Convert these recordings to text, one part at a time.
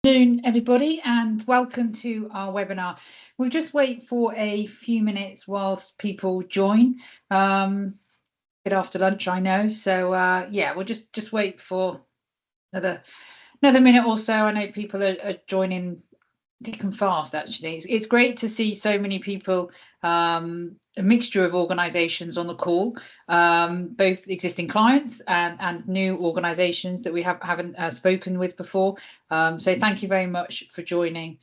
Afternoon, everybody, and welcome to our webinar. We'll just wait for a few minutes whilst people join. Bit after lunch, I know. So yeah, we'll just wait for another minute or so. I know people are joining thick and fast. Actually, it's great to see so many people. A mixture of organisations on the call, both existing clients and new organisations that we haven't spoken with before. So thank you very much for joining.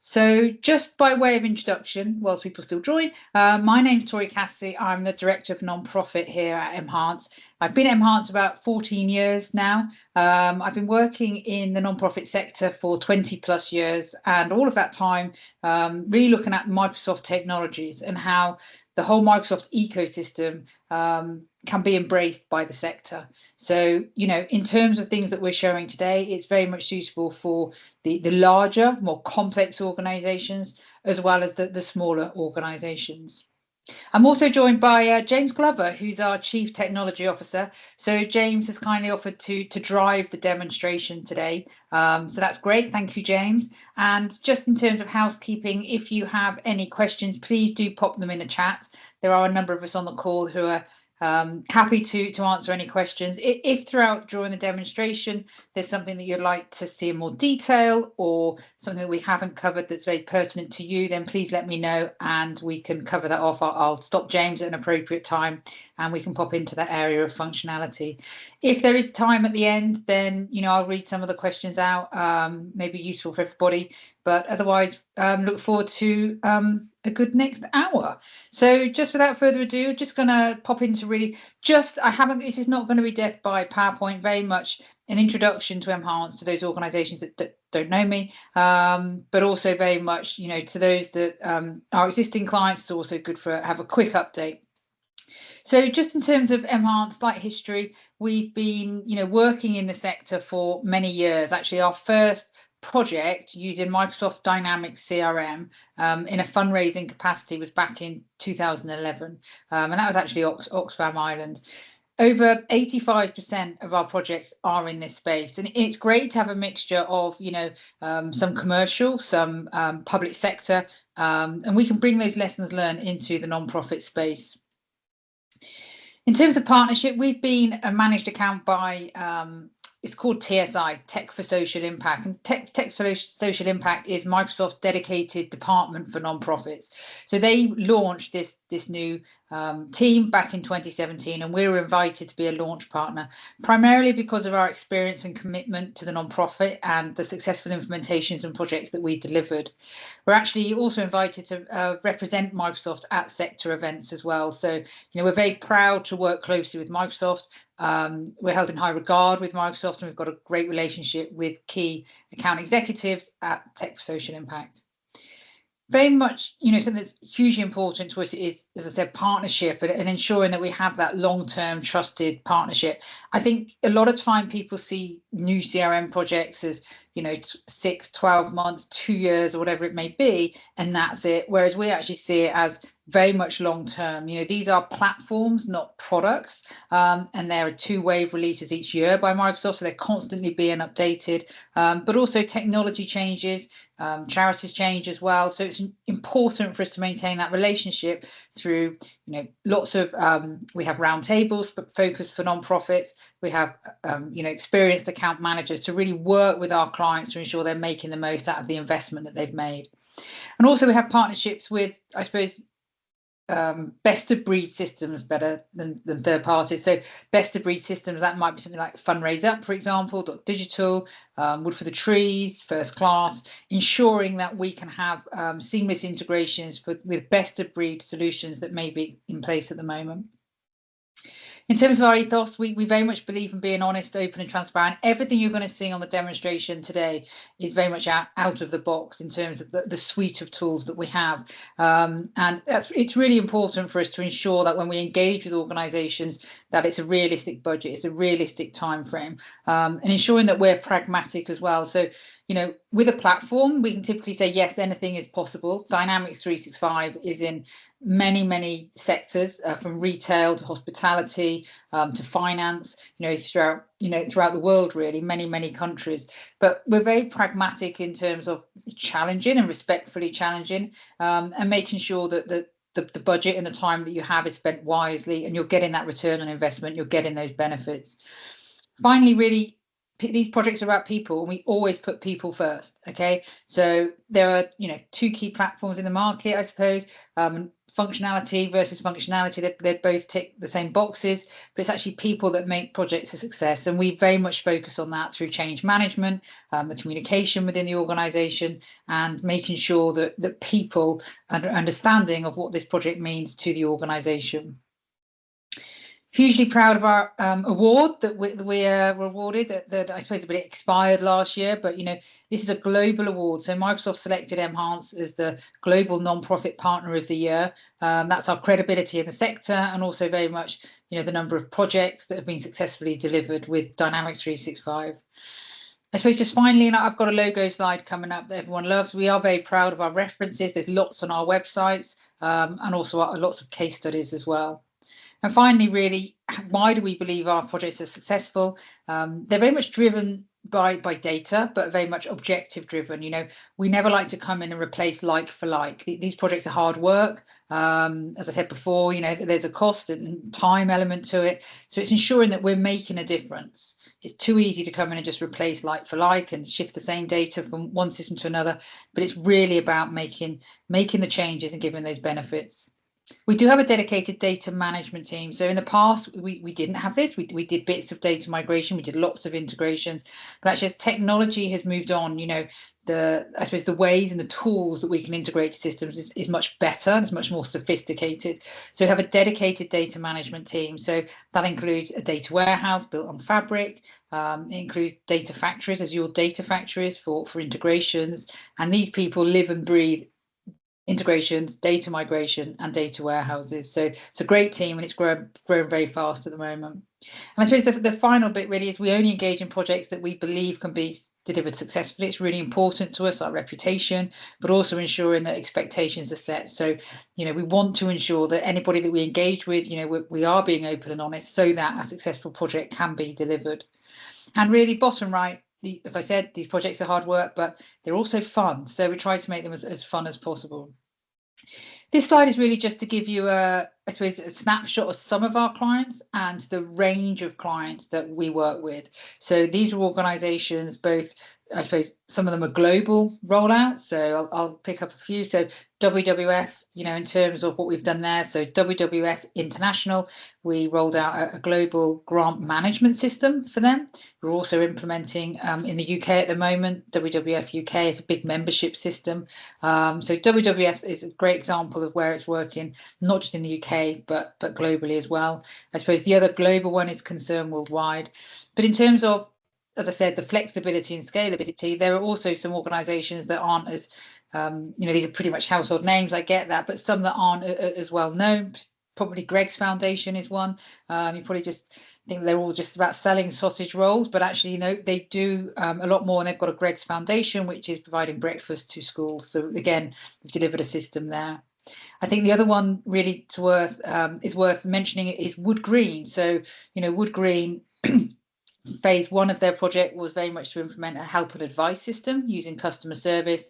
So just by way of introduction, whilst people still join, my name's Tori Cassie. I'm the Director of Non-Profit here at mhance. I've been at mhance about 14 years now. I've been working in the non-profit sector for 20 plus years, and all of that time really looking at Microsoft technologies and how the whole Microsoft ecosystem can be embraced by the sector. So, in terms of things that we're showing today, it's very much suitable for the larger, more complex organizations, as well as the smaller organizations. I'm also joined by James Glover, who's our Chief Technology Officer. So James has kindly offered to drive the demonstration today. So that's great. Thank you, James. And just in terms of housekeeping, if you have any questions, please do pop them in the chat. There are a number of us on the call who are happy to answer any questions. If throughout during the demonstration there's something that you'd like to see in more detail or something that we haven't covered that's very pertinent to you, then please let me know and we can cover that off. I'll stop James at an appropriate time and we can pop into that area of functionality. If there is time at the end, then I'll read some of the questions out, maybe useful for everybody, but otherwise look forward to a good next hour. So just without further ado, just going to pop into this is not going to be death by PowerPoint, very much an introduction to mhance, to those organizations that don't know me, but also very much, to those that are existing clients. It's also good for have a quick update. So just in terms of mhance, slight history, we've been, working in the sector for many years. Actually, our first project using Microsoft Dynamics CRM in a fundraising capacity was back in 2011, and that was actually Oxfam Island. Over 85% of our projects are in this space, and it's great to have a mixture of, some commercial, some public sector, and we can bring those lessons learned into the non-profit space. In terms of partnership, we've been a managed account by it's called TSI, Tech for Social Impact. And Tech for Social Impact is Microsoft's dedicated department for nonprofits. So they launched this new team back in 2017, and we were invited to be a launch partner, primarily because of our experience and commitment to the nonprofit and the successful implementations and projects that we delivered. We're actually also invited to represent Microsoft at sector events as well. So, we're very proud to work closely with Microsoft. We're held in high regard with Microsoft, and we've got a great relationship with key account executives at Tech for Social Impact. Very much, something that's hugely important to us is, as I said, partnership and ensuring that we have that long-term trusted partnership. I think a lot of time people see new CRM projects as, 6, 12 months, 2 years, or whatever it may be, and that's it. Whereas we actually see it as very much long term. These are platforms, not products, and there are 2 wave releases each year by Microsoft, so they're constantly being updated, but also technology changes, charities change as well. So it's important for us to maintain that relationship through, lots of, we have roundtables, but focused for nonprofits. We have, experienced account managers to really work with our clients to ensure they're making the most out of the investment that they've made. And also we have partnerships with, I suppose, best of breed systems better than third parties. So best of breed systems, that might be something like Fundraise Up, for example, Digital, Wood for the Trees, First Class, ensuring that we can have seamless integrations with best of breed solutions that may be in place at the moment. In terms of our ethos, we very much believe in being honest, open and transparent. Everything you're going to see on the demonstration today is very much out of the box in terms of the suite of tools that we have. And it's really important for us to ensure that when we engage with organisations, that it's a realistic budget, it's a realistic time frame, and ensuring that we're pragmatic as well. So, with a platform, we can typically say, yes, anything is possible. Dynamics 365 is in many sectors, from retail to hospitality, to finance, throughout the world, really, many countries. But we're very pragmatic in terms of challenging and respectfully challenging, and making sure that the budget and the time that you have is spent wisely, and you're getting that return on investment, you're getting those benefits. Finally, really, these projects are about people, and we always put people first. Okay, so there are two key platforms in the market, I suppose. Functionality versus functionality, they both tick the same boxes, but it's actually people that make projects a success, and we very much focus on that through change management, the communication within the organization, and making sure that people understanding of what this project means to the organization. Hugely proud of our award that we were awarded, that I suppose it expired last year, but this is a global award. So Microsoft selected mhance as the global non-profit partner of the year. That's our credibility in the sector, and also very much the number of projects that have been successfully delivered with Dynamics 365. I suppose just finally, and I've got a logo slide coming up that everyone loves. We are very proud of our references. There's lots on our websites, and also lots of case studies as well. And finally, really, why do we believe our projects are successful? They're very much driven by data, but very much objective driven. We never like to come in and replace like for like. These projects are hard work. As I said before, there's a cost and time element to it. So it's ensuring that we're making a difference. It's too easy to come in and just replace like for like and shift the same data from one system to another. But it's really about making the changes and giving those benefits. We do have a dedicated data management team. So in the past, we didn't have this. We did bits of data migration. We did lots of integrations. But actually, as technology has moved on, I suppose the ways and the tools that we can integrate systems is much better. It's much more sophisticated. So we have a dedicated data management team. So that includes a data warehouse built on Fabric. It includes data factories, Azure data factories for integrations. And these people live and breathe integrations, data migration, and data warehouses. So it's a great team, and it's growing very fast at the moment. And I suppose the final bit really is we only engage in projects that we believe can be delivered successfully. It's really important to us, our reputation, but also ensuring that expectations are set. So, we want to ensure that anybody that we engage with, we are being open and honest, so that a successful project can be delivered. And really, bottom right, as I said, these projects are hard work, but they're also fun. So we try to make them as fun as possible. This slide is really just to give you I suppose, a snapshot of some of our clients and the range of clients that we work with. So these are organizations, both, I suppose, some of them are global rollouts. So I'll pick up a few. So WWF, in terms of what we've done there. So WWF International, we rolled out a global grant management system for them. We're also implementing in the UK at the moment. WWF UK is a big membership system. So WWF is a great example of where it's working, not just in the UK, but globally as well. I suppose the other global one is Concern Worldwide. But in terms of, as I said, the flexibility and scalability, there are also some organizations that aren't as these are pretty much household names, I get that, but some that aren't as well known. Probably Greg's Foundation is one. You probably just think they're all just about selling sausage rolls, but actually, they do a lot more, and they've got a Greg's Foundation, which is providing breakfast to schools. So again, we've delivered a system there. I think the other one really is worth mentioning is Wood Green. So, Wood Green, phase one of their project was very much to implement a help and advice system using customer service.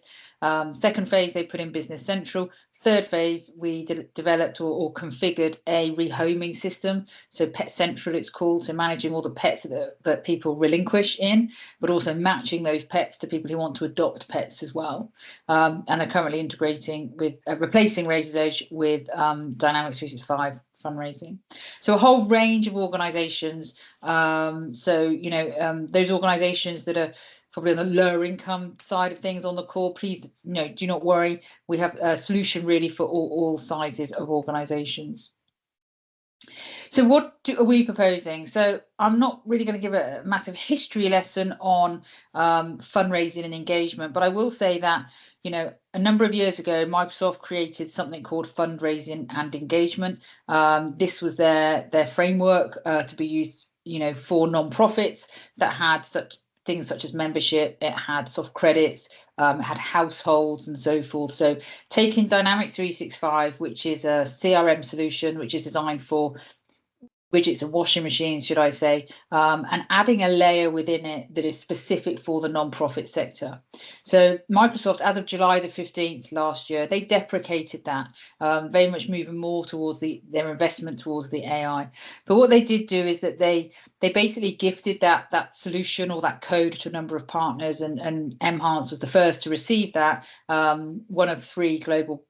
Second phase, they put in Business Central. Third phase, we developed or configured a rehoming system. So Pet Central, it's called. So managing all the pets that people relinquish in, but also matching those pets to people who want to adopt pets as well. And they're currently integrating with, replacing Razor's Edge with Dynamics 365 fundraising. So a whole range of organizations. Those organizations that are probably on the lower income side of things on the call, please, do not worry. We have a solution really for all sizes of organizations. So what are we proposing? So I'm not really going to give a massive history lesson on fundraising and engagement, but I will say that, a number of years ago, Microsoft created something called fundraising and engagement. This was their framework to be used, for non-profits that had such things such as membership, it had soft credits, it had households and so forth. So taking Dynamics 365, which is a CRM solution, which is designed for widgets and washing machines, should I say, and adding a layer within it that is specific for the non-profit sector. So Microsoft, as of July the 15th last year, they deprecated that, very much moving more towards their investment towards the AI. But what they did do is that they basically gifted that solution or that code to a number of partners, and mhance was the first to receive that, one of 3 global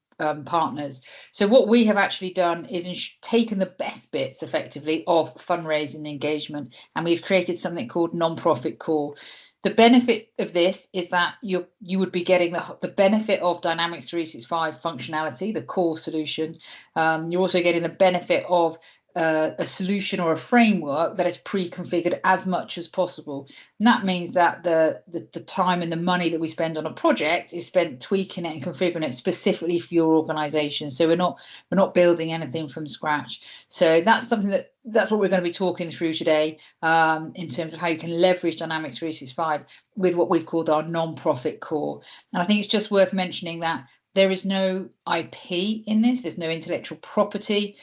partners. So what we have actually done is taken the best bits effectively of fundraising engagement, and we've created something called Nonprofit Core. The benefit of this is that you would be getting the benefit of Dynamics 365 functionality, the core solution. You're also getting the benefit of a solution or a framework that is pre-configured as much as possible. And that means that the time and the money that we spend on a project is spent tweaking it and configuring it specifically for your organization. So we're not building anything from scratch. So that's something that's what we're going to be talking through today, in terms of how you can leverage Dynamics 365 with what we've called our non-profit core. And I think it's just worth mentioning that there is no IP in this. There's no intellectual property,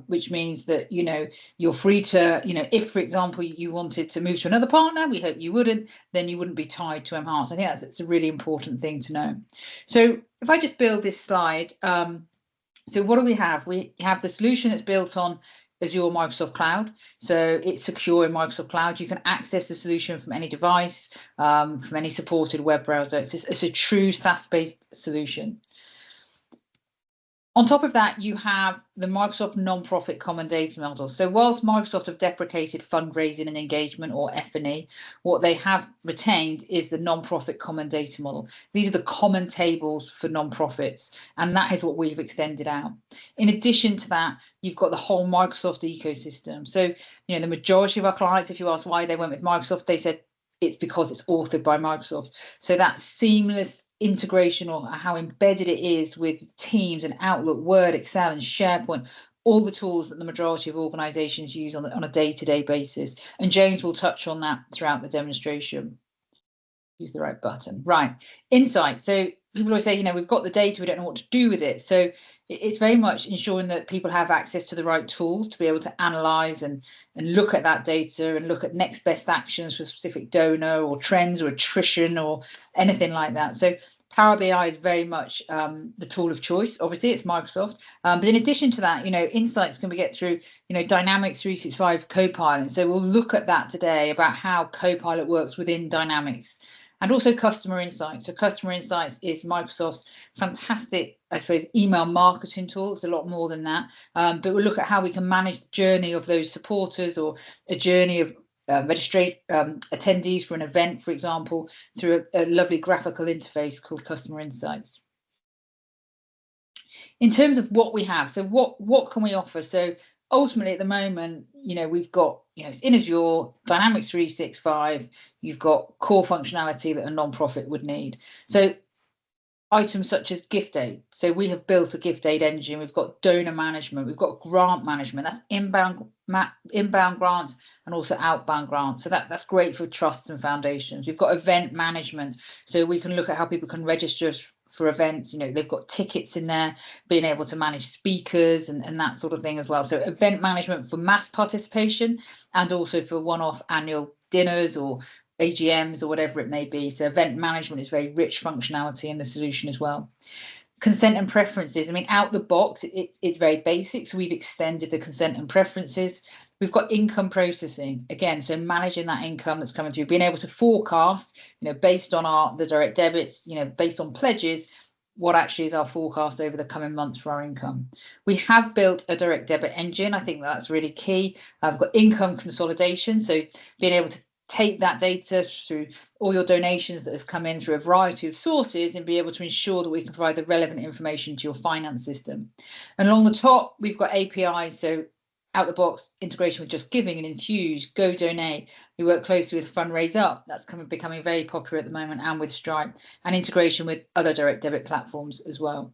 which means that, you're free to, if, for example, you wanted to move to another partner, we hope you wouldn't, then you wouldn't be tied to mhance. I think it's a really important thing to know. So if I just build this slide, so what do we have? We have the solution that's built on Azure Microsoft Cloud. So it's secure in Microsoft Cloud. You can access the solution from any device, from any supported web browser. It's a true SaaS-based solution. On top of that, you have the Microsoft Nonprofit Common Data Model. So whilst Microsoft have deprecated fundraising and engagement, or F&E, what they have retained is the Nonprofit Common Data Model. These are the common tables for nonprofits, and that is what we've extended out. In addition to that, you've got the whole Microsoft ecosystem. So, the majority of our clients, if you ask why they went with Microsoft, they said it's because it's authored by Microsoft. So that seamless integration, or how embedded it is with Teams and Outlook, Word, Excel, and SharePoint, all the tools that the majority of organizations use on a day-to-day basis. And James will touch on that throughout the demonstration. Use the right button. Right. Insight. So people always say, we've got the data, we don't know what to do with it. So it's very much ensuring that people have access to the right tools to be able to analyze and look at that data and look at next best actions for a specific donor, or trends, or attrition, or anything like that. So Power BI is very much the tool of choice. Obviously, it's Microsoft. But in addition to that, insights can be get through, Dynamics 365 Copilot. So we'll look at that today, about how Copilot works within Dynamics. And also Customer Insights. So Customer Insights is Microsoft's fantastic, I suppose, email marketing tool. It's a lot more than that. But we'll look at how we can manage the journey of those supporters, or a journey of attendees for an event, for example, through a lovely graphical interface called Customer Insights. In terms of what we have, so what can we offer? So ultimately, at the moment, we've got, it's in Azure, Dynamics 365, you've got core functionality that a nonprofit would need. So items such as gift aid. So we have built a gift aid engine. We've got donor management. We've got grant management. That's inbound grants and also outbound grants. So that's great for trusts and foundations. We've got event management. So we can look at how people can register for events. They've got tickets in there, being able to manage speakers and that sort of thing as well. So event management for mass participation, and also for one-off annual dinners or AGMs or whatever it may be. So event management is very rich functionality in the solution as well. Consent and preferences. Out the box, it's very basic. So we've extended the consent and preferences. We've got income processing, again, so managing that income that's coming through, being able to forecast, based on the direct debits, based on pledges, what actually is our forecast over the coming months for our income. We have built a direct debit engine. I think that's really key. We've got income consolidation, so being able to take that data through all your donations that has come in through a variety of sources, and be able to ensure that we can provide the relevant information to your finance system. And along the top, we've got APIs, so out the box integration with Just Giving and Infuse, Go Donate. We work closely with Fundraise Up. That's becoming very popular at the moment, and with Stripe, and integration with other direct debit platforms as well.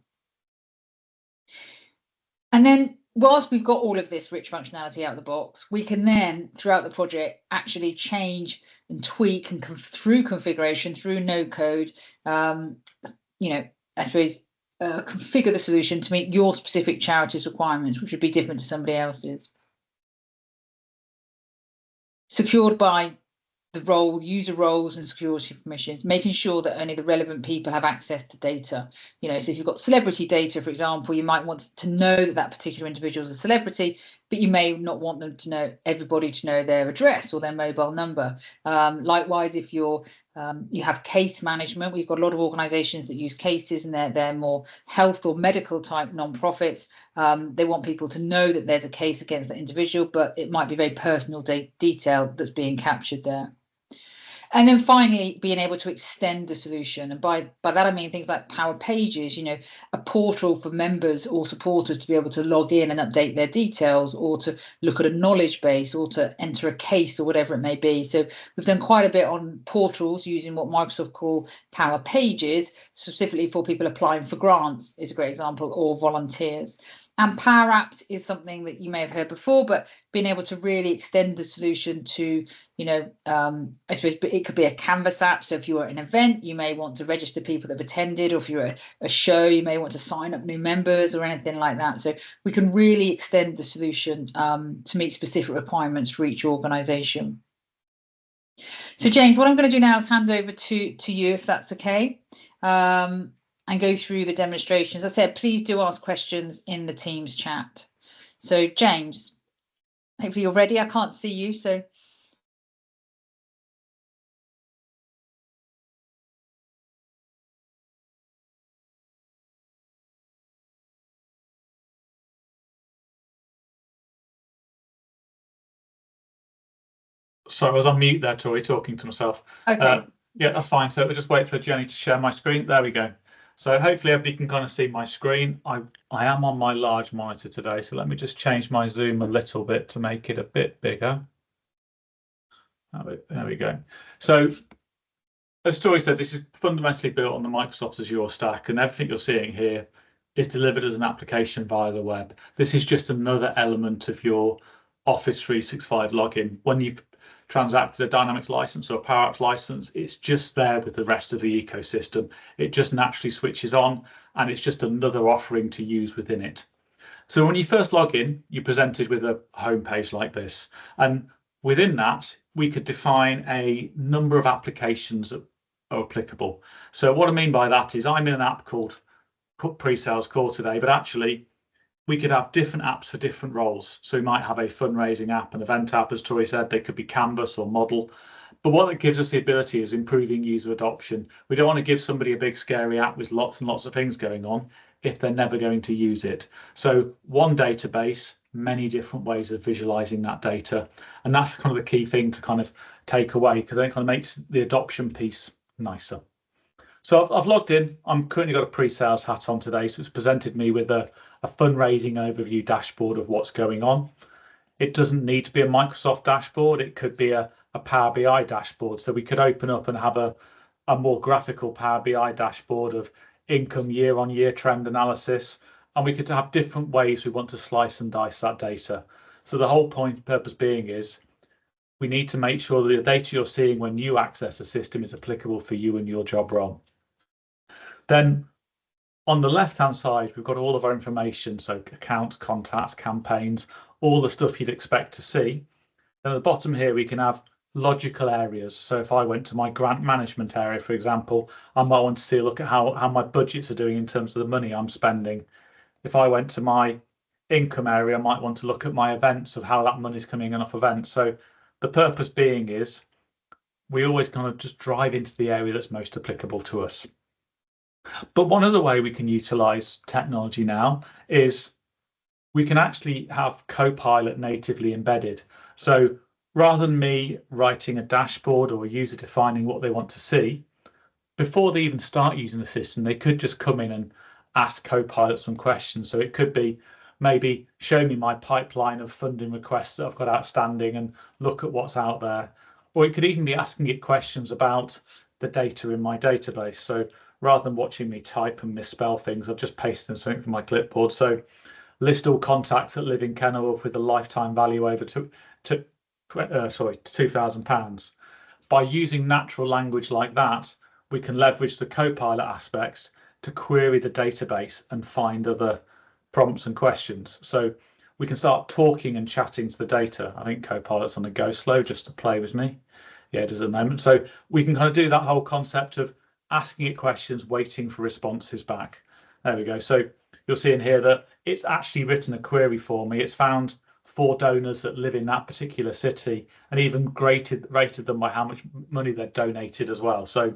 And then whilst we've got all of this rich functionality out of the box, we can then, throughout the project, actually change and tweak and through configuration, through no code, you know, I suppose, configure the solution to meet your specific charity's requirements, which would be different to somebody else's. Secured by the user roles and security permissions, making sure that only the relevant people have access to data. So if you've got celebrity data, for example, you might want to know that that particular individual is a celebrity, but you may not want them to know, everybody to know their address or their mobile number. Likewise, if you have case management, we've got a lot of organizations that use cases, and they're more health or medical type non-profits. They want people to know that there's a case against the individual, but it might be very personal detail that's being captured there. And then finally, being able to extend the solution. And by that, I mean things like Power Pages, a portal for members or supporters to be able to log in and update their details, or to look at a knowledge base, or to enter a case, or whatever it may be. So we've done quite a bit on portals using what Microsoft call Power Pages, specifically for people applying for grants is a great example, or volunteers. And Power Apps is something that you may have heard before, but being able to really extend the solution to, I suppose it could be a Canvas app. So if you're at an event, you may want to register people that have attended, or if you're at a show, you may want to sign up new members or anything like that. So we can really extend the solution to meet specific requirements for each organisation. So James, what I'm going to do now is hand over to you, if that's okay. And go through the demonstrations. As I said, please do ask questions in the Teams chat. So James, hopefully you're ready. I can't see you, so. Sorry, I was on mute there, Tori, talking to myself. Okay. Yeah, that's fine. So we'll just wait for Jenny to share my screen. There we go. So hopefully everybody can kind of see my screen. I am on my large monitor today, so let me just change my zoom a little bit to make it a bit bigger. There we go. So as Tori said, this is fundamentally built on the Microsoft Azure stack, and everything you're seeing here is delivered as an application via the web. This is just another element of your Office 365 login. When you've transacted a Dynamics license or a Power Apps license, it's just there with the rest of the ecosystem. It just naturally switches on, and it's just another offering to use within it. So when you first log in, you're presented with a home page like this. And within that, we could define a number of applications that are applicable. So what I mean by that is I'm in an app called Pre-Sales Call today, but actually we could have different apps for different roles. So we might have a fundraising app, an event app, as Tori said. They could be Canvas or Model. But what it gives us the ability is improving user adoption. We don't want to give somebody a big scary app with lots and lots of things going on if they're never going to use it. So one database, many different ways of visualizing that data. And that's kind of the key thing to kind of take away, because it kind of makes the adoption piece nicer. So I've logged in. I'm currently got a pre-sales hat on today, so it's presented me with a fundraising overview dashboard of what's going on. It doesn't need to be a Microsoft dashboard. It could be a Power BI dashboard. So we could open up and have a more graphical Power BI dashboard of income year-on-year trend analysis. And we could have different ways we want to slice and dice that data. So the whole purpose being is we need to make sure that the data you're seeing when you access a system is applicable for you and your job role. Then on the left-hand side, we've got all of our information, so accounts, contacts, campaigns, all the stuff you'd expect to see. Then at the bottom here, we can have logical areas. So if I went to my grant management area, for example, I might want to see a look at how my budgets are doing in terms of the money I'm spending. If I went to my income area, I might want to look at my events of how that money's coming in off events. So the purpose being is we always kind of just drive into the area that's most applicable to us. But one other way we can utilize technology now is we can actually have Copilot natively embedded. So rather than me writing a dashboard or a user defining what they want to see, before they even start using the system, they could just come in and ask Copilot some questions. So it could be maybe show me my pipeline of funding requests that I've got outstanding and look at what's out there. Or it could even be asking it questions about the data in my database. So rather than watching me type and misspell things, I've just pasted in something from my clipboard. So list all contacts that live in Kenilworth with a lifetime value over £2,000. By using natural language like that, we can leverage the Copilot aspects to query the database and find other prompts and questions. So we can start talking and chatting to the data. I think Copilot's on the go slow just to play with me. Yeah, it is at the moment. So we can kind of do that whole concept of asking it questions, waiting for responses back. There we go. So you'll see in here that it's actually written a query for me. It's found 4 donors that live in that particular city and even rated them by how much money they've donated as well. So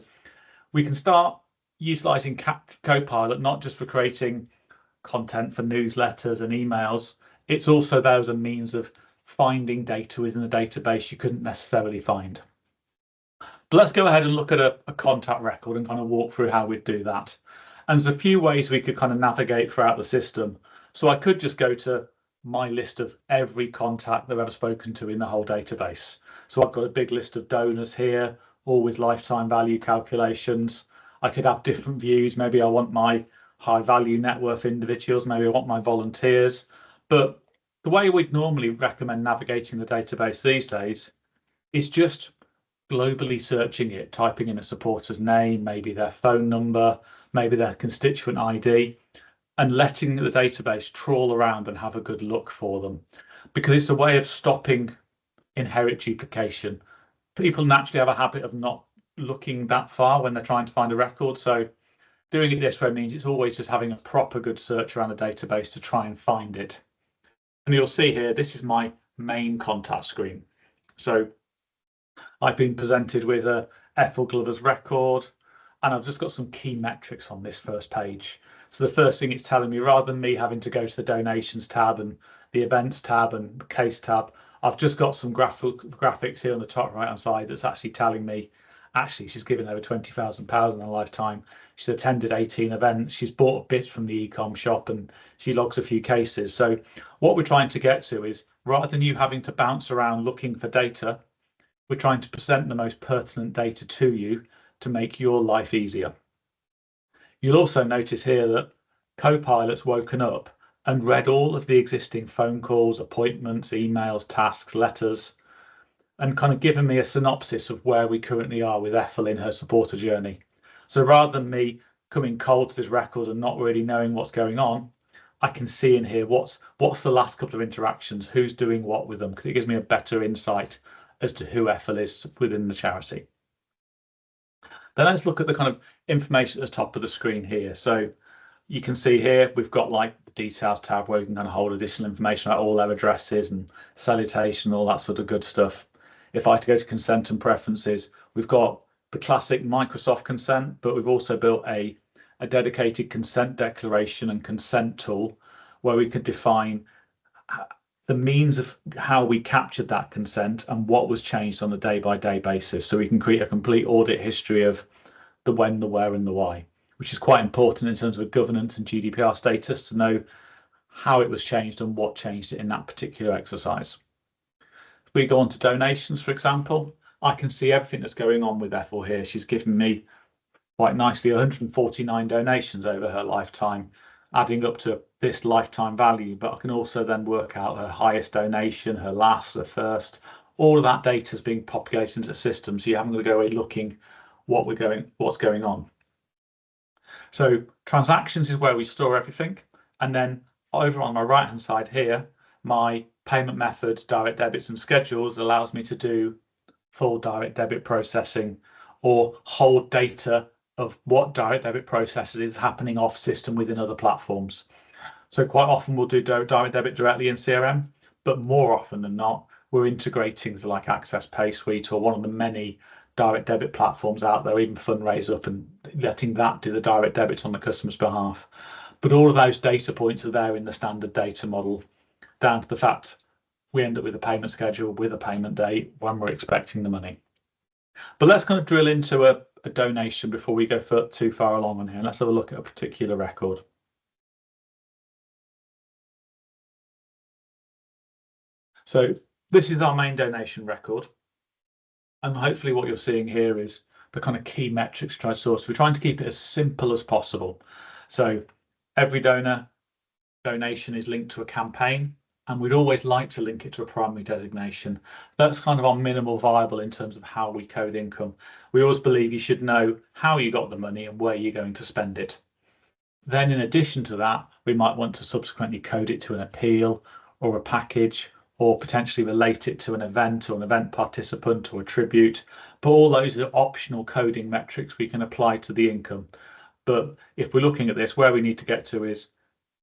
we can start utilizing Copilot not just for creating content for newsletters and emails. It's also there as a means of finding data within a database you couldn't necessarily find. But let's go ahead and look at a contact record and kind of walk through how we'd do that. And there's a few ways we could kind of navigate throughout the system. So I could just go to my list of every contact they've ever spoken to in the whole database. So I've got a big list of donors here, all with lifetime value calculations. I could have different views. Maybe I want my high value net worth individuals. Maybe I want my volunteers. But the way we'd normally recommend navigating the database these days is just globally searching it, typing in a supporter's name, maybe their phone number, maybe their constituent ID, and letting the database trawl around and have a good look for them, because it's a way of stopping inherent duplication. People naturally have a habit of not looking that far when they're trying to find a record. So doing it this way means it's always just having a proper good search around the database to try and find it. And you'll see here, this is my main contact screen. So I've been presented with a Ethel Glover's record, and I've just got some key metrics on this first page. So the first thing it's telling me, rather than me having to go to the donations tab and the events tab and the case tab, I've just got some graphics here on the top right hand side that's actually telling me, actually, she's given over £20,000 in her lifetime. She's attended 18 events. She's bought a bit from the e-com shop and she logs a few cases. So what we're trying to get to is, rather than you having to bounce around looking for data, we're trying to present the most pertinent data to you to make your life easier. You'll also notice here that Copilot's woken up and read all of the existing phone calls, appointments, emails, tasks, letters, and kind of given me a synopsis of where we currently are with Ethel in her supporter journey. So rather than me coming cold to this record and not really knowing what's going on, I can see in here what's the last couple of interactions, who's doing what with them, because it gives me a better insight as to who Ethel is within the charity. Then let's look at the kind of information at the top of the screen here. So you can see here we've got like the details tab where you can kind of hold additional information about all their addresses and salutation, all that sort of good stuff. If I had to go to consent and preferences, we've got the classic Microsoft consent, but we've also built a dedicated consent declaration and consent tool where we could define the means of how we captured that consent and what was changed on a day-by-day basis. So we can create a complete audit history of the when, the where, and the why, which is quite important in terms of governance and GDPR status to know how it was changed and what changed it in that particular exercise. If we go on to donations, for example, I can see everything that's going on with Ethel here. She's given me quite nicely 149 donations over her lifetime, adding up to this lifetime value, but I can also then work out her highest donation, her last, her first. All of that data is being populated into the system, so you haven't got to go away looking what's going on. So transactions is where we store everything, and then over on my right hand side here, my payment methods, direct debits and schedules allows me to do full direct debit processing or hold data of what direct debit processes is happening off system within other platforms. So quite often we'll do direct debit directly in CRM, but more often than not, we're integrating things like Access Pay Suite or one of the many direct debit platforms out there, even Fundraise Up, and letting that do the direct debits on the customer's behalf. But all of those data points are there in the standard data model, down to the fact we end up with a payment schedule with a payment date when we're expecting the money. But let's kind of drill into a donation before we go too far along on here. Let's have a look at a particular record. So this is our main donation record. And hopefully what you're seeing here is the kind of key metrics try to source. We're trying to keep it as simple as possible. So every donor donation is linked to a campaign, and we'd always like to link it to a primary designation. That's kind of our minimal viable in terms of how we code income. We always believe you should know how you got the money and where you're going to spend it. Then in addition to that, we might want to subsequently code it to an appeal or a package, or potentially relate it to an event or an event participant or a tribute. But all those are optional coding metrics we can apply to the income. But if we're looking at this, where we need to get to is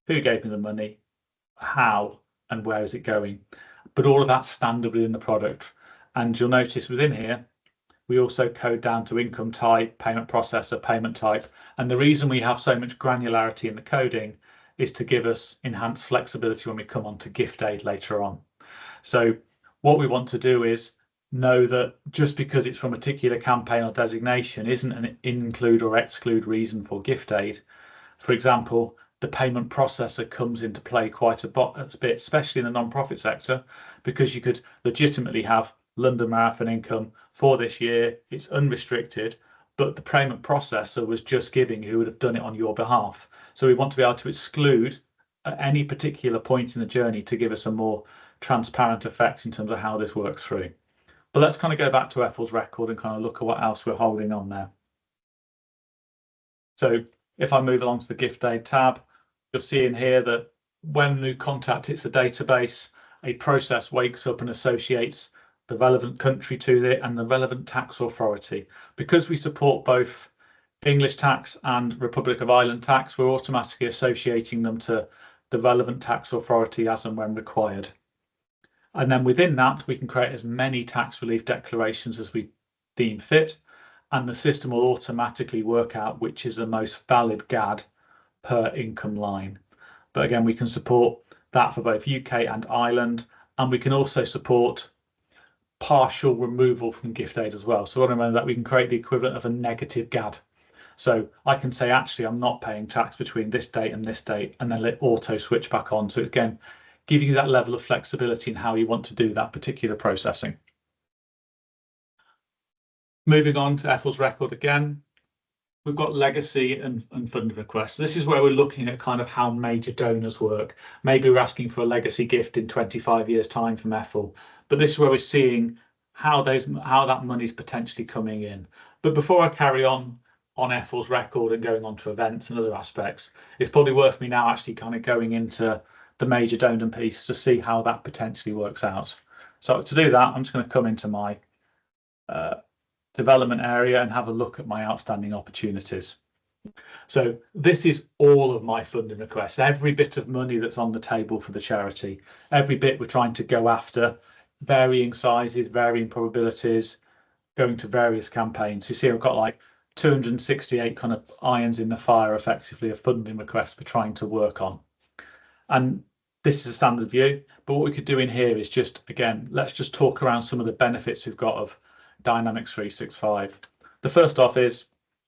who gave me the money, how, and where is it going. But all of that's standard within the product. And you'll notice within here, we also code down to income type, payment processor, payment type. And the reason we have so much granularity in the coding is to give us enhanced flexibility when we come on to gift aid later on. So what we want to do is know that just because it's from a particular campaign or designation isn't an include or exclude reason for gift aid. For example, the payment processor comes into play quite a bit, especially in the non-profit sector, because you could legitimately have London Marathon income for this year. It's unrestricted, but the payment processor was just giving who would have done it on your behalf. So we want to be able to exclude at any particular point in the journey to give us a more transparent effect in terms of how this works through. But let's kind of go back to Ethel's record and kind of look at what else we're holding on there. So if I move along to the gift aid tab, you'll see in here that when a new contact hits the database, a process wakes up and associates the relevant country to it and the relevant tax authority. Because we support both English tax and Republic of Ireland tax, we're automatically associating them to the relevant tax authority as and when required. And then within that, we can create as many tax relief declarations as we deem fit, and the system will automatically work out which is the most valid GAD per income line. But again, we can support that for both UK and Ireland, and we can also support partial removal from gift aid as well. So I remember that we can create the equivalent of a negative GAD. So I can say, actually, I'm not paying tax between this date and this date, and then let auto switch back on. So again, giving you that level of flexibility in how you want to do that particular processing. Moving on to Ethel's record again, we've got legacy and funding requests. This is where we're looking at kind of how major donors work. Maybe we're asking for a legacy gift in 25 years' time from Ethel, but this is where we're seeing how that money is potentially coming in. But before I carry on Ethel's record and going on to events and other aspects, it's probably worth me now actually kind of going into the major donor piece to see how that potentially works out. So to do that, I'm just going to come into my development area and have a look at my outstanding opportunities. So this is all of my funding requests, every bit of money that's on the table for the charity, every bit we're trying to go after, varying sizes, varying probabilities, going to various campaigns. You see I've got like 268 kind of irons in the fire effectively of funding requests we're trying to work on. And this is a standard view, but what we could do in here is just, again, let's just talk around some of the benefits we've got of Dynamics 365. The first off is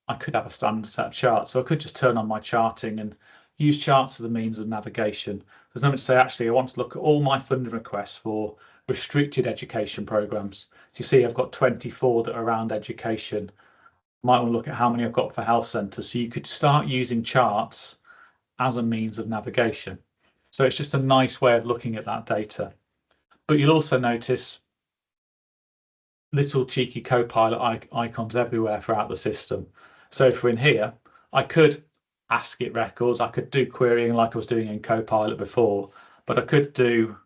I could have a standard set of charts, so I could just turn on my charting and use charts as a means of navigation. There's nothing to say, actually, I want to look at all my funding requests for restricted education programs. So you see I've got 24 that are around education. Might want to look at how many I've got for health centres. So you could start using charts as a means of navigation. So it's just a nice way of looking at that data. But you'll also notice little cheeky Copilot icons everywhere throughout the system. So for in here, I could ask it records, I could do querying like I was doing in Copilot before, but I could do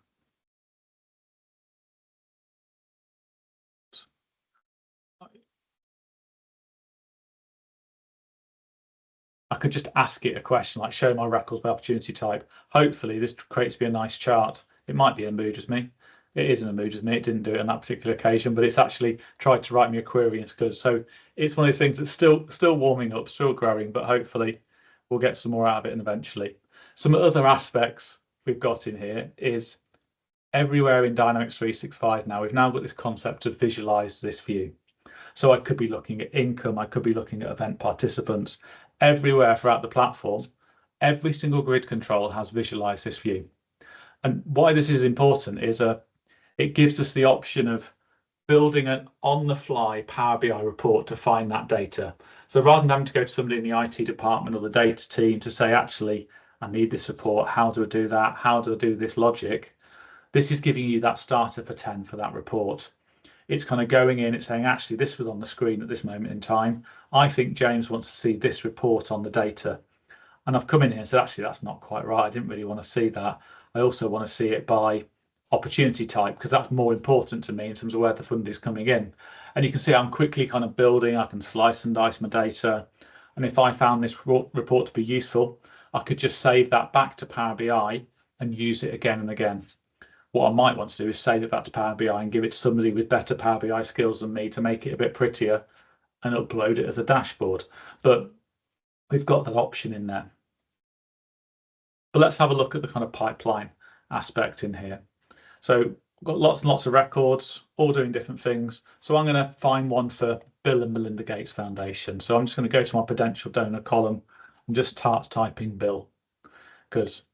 just ask it a question like show my records by opportunity type. Hopefully this creates me a nice chart. It might be a mood with me. It isn't a mood with me. It didn't do it on that particular occasion, but it's actually tried to write me a query and it's good. So it's one of those things that's still warming up, still growing, but hopefully we'll get some more out of it and eventually. Some other aspects we've got in here is everywhere in Dynamics 365 now, we've now got this concept of visualize this view. So I could be looking at income, I could be looking at event participants. Everywhere throughout the platform, every single grid control has visualized this view. And why this is important is it gives us the option of building an on-the-fly Power BI report to find that data. So rather than having to go to somebody in the IT department or the data team to say, actually, I need this report. How do I do that? How do I do this logic? This is giving you that starter for 10 for that report. It's kind of going in, it's saying, actually, this was on the screen at this moment in time. I think James wants to see this report on the data. And I've come in here and said, actually, that's not quite right. I didn't really want to see that. I also want to see it by opportunity type, because that's more important to me in terms of where the fund is coming in. And you can see I'm quickly kind of building. I can slice and dice my data. And if I found this report to be useful, I could just save that back to Power BI and use it again and again. What I might want to do is save it back to Power BI and give it to somebody with better Power BI skills than me to make it a bit prettier and upload it as a dashboard. But we've got that option in there. But let's have a look at the kind of pipeline aspect in here. So we've got lots and lots of records, all doing different things. So I'm going to find one for Bill and Melinda Gates Foundation. So I'm just going to go to my potential donor column and just start typing Bill, because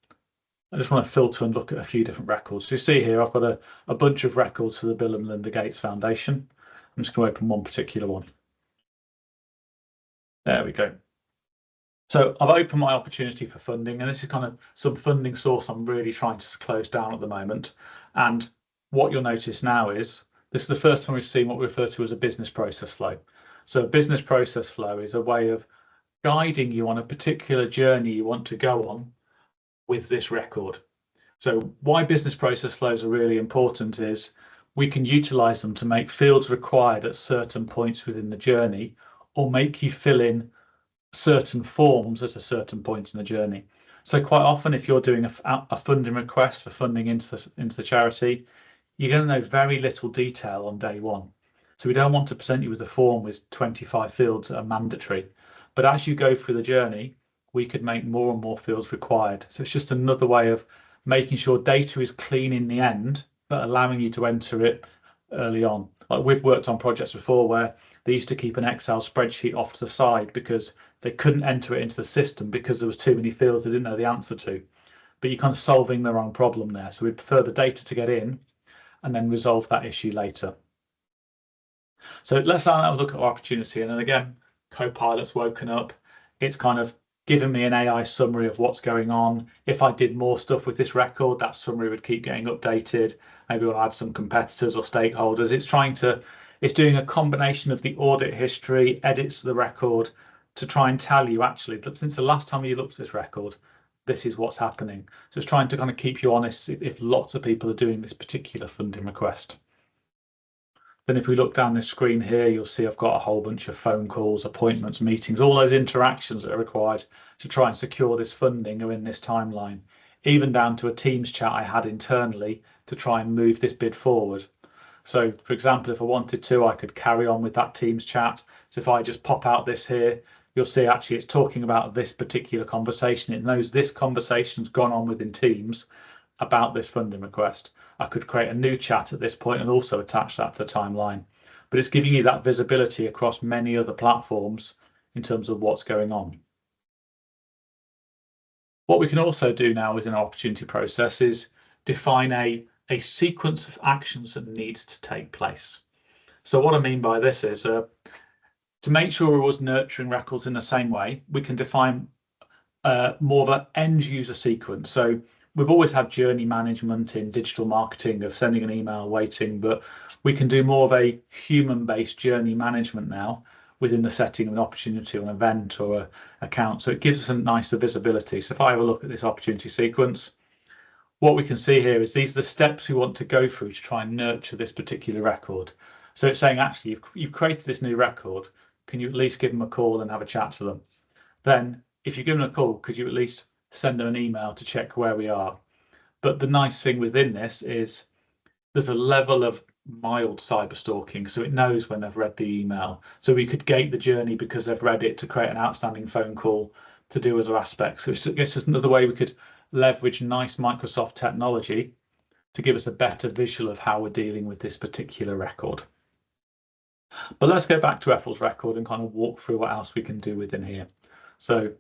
I just want to filter and look at a few different records. So you see here, I've got a bunch of records for the Bill and Melinda Gates Foundation. I'm just going to open one particular one. There we go. So I've opened my opportunity for funding, and this is kind of some funding source I'm really trying to close down at the moment. And what you'll notice now is this is the first time we've seen what we refer to as a business process flow. So a business process flow is a way of guiding you on a particular journey you want to go on with this record. So why business process flows are really important is we can utilize them to make fields required at certain points within the journey, or make you fill in certain forms at a certain point in the journey. So quite often, if you're doing a funding request for funding into the charity, you're going to know very little detail on day one. So we don't want to present you with a form with 25 fields that are mandatory. But as you go through the journey, we could make more and more fields required. So it's just another way of making sure data is clean in the end, but allowing you to enter it early on. Like we've worked on projects before where they used to keep an Excel spreadsheet off to the side because they couldn't enter it into the system because there was too many fields they didn't know the answer to. But you're kind of solving the wrong problem there. So we'd prefer the data to get in and then resolve that issue later. So let's have a look at our opportunity. And then again, Copilot's woken up. It's kind of given me an AI summary of what's going on. If I did more stuff with this record, that summary would keep getting updated. Maybe we'll add some competitors or stakeholders. It's doing a combination of the audit history, edits to the record to try and tell you actually that since the last time you looked at this record, this is what's happening. So it's trying to kind of keep you honest if lots of people are doing this particular funding request. Then if we look down this screen here, you'll see I've got a whole bunch of phone calls, appointments, meetings, all those interactions that are required to try and secure this funding are in this timeline, even down to a Teams chat I had internally to try and move this bid forward. So for example, if I wanted to, I could carry on with that Teams chat. So if I just pop out this here, you'll see actually it's talking about this particular conversation. It knows this conversation's gone on within Teams about this funding request. I could create a new chat at this point and also attach that to the timeline. But it's giving you that visibility across many other platforms in terms of what's going on. What we can also do now within our opportunity process is define a sequence of actions that needs to take place. So what I mean by this is to make sure we're always nurturing records in the same way, we can define more of an end user sequence. So we've always had journey management in digital marketing of sending an email, waiting, but we can do more of a human-based journey management now within the setting of an opportunity or an event or an account. So it gives us a nicer visibility. So if I have a look at this opportunity sequence, what we can see here is these are the steps we want to go through to try and nurture this particular record. So it's saying, actually, you've created this new record. Can you at least give them a call and have a chat to them? Then if you give them a call, could you at least send them an email to check where we are? But the nice thing within this is there's a level of mild cyber stalking, so it knows when they've read the email. So we could gate the journey because they've read it to create an outstanding phone call to do other aspects. So it's just another way we could leverage nice Microsoft technology to give us a better visual of how we're dealing with this particular record. But let's go back to Ethel's record and kind of walk through what else we can do within here. So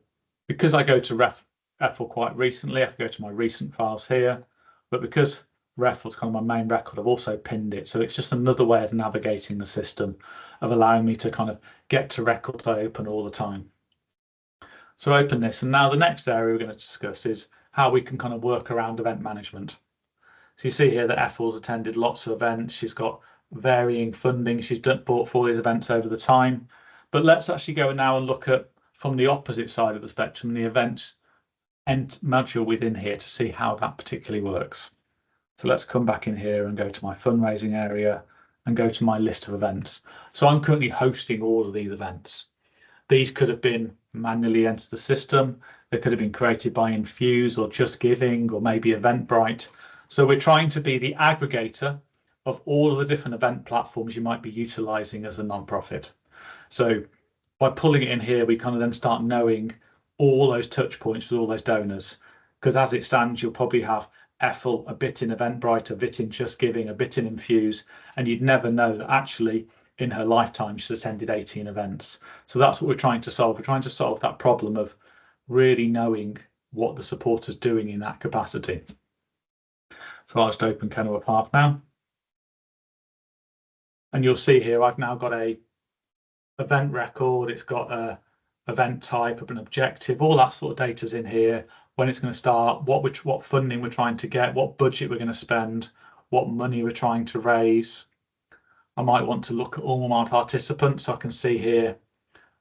because I go to Ethel quite recently, I can go to my recent files here, but because Ethel's kind of my main record, I've also pinned it. So it's just another way of navigating the system, of allowing me to kind of get to records I open all the time. So open this, and now the next area we're going to discuss is how we can kind of work around event management. So you see here that Ethel's attended lots of events. She's got varying funding. She's bought for these events over the time. But let's actually go now and look at, from the opposite side of the spectrum, the events and module within here to see how that particularly works. So let's come back in here and go to my fundraising area and go to my list of events. So I'm currently hosting all of these events. These could have been manually entered the system. They could have been created by Infuse or Just Giving or maybe Eventbrite. So we're trying to be the aggregator of all of the different event platforms you might be utilizing as a nonprofit. So by pulling it in here, we kind of then start knowing all those touch points with all those donors. Because as it stands, you'll probably have Ethel a bit in Eventbrite, a bit in Just Giving, a bit in Infuse, and you'd never know that actually in her lifetime she's attended 18 events. So that's what we're trying to solve. We're trying to solve that problem of really knowing what the supporter's doing in that capacity. So I'll just open Kenilworth Park now. And you'll see here I've now got a event record, it's got a event type, an objective, all that sort of data's in here, when it's going to start, what funding we're trying to get, what budget we're going to spend, what money we're trying to raise. I might want to look at all my participants. So I can see here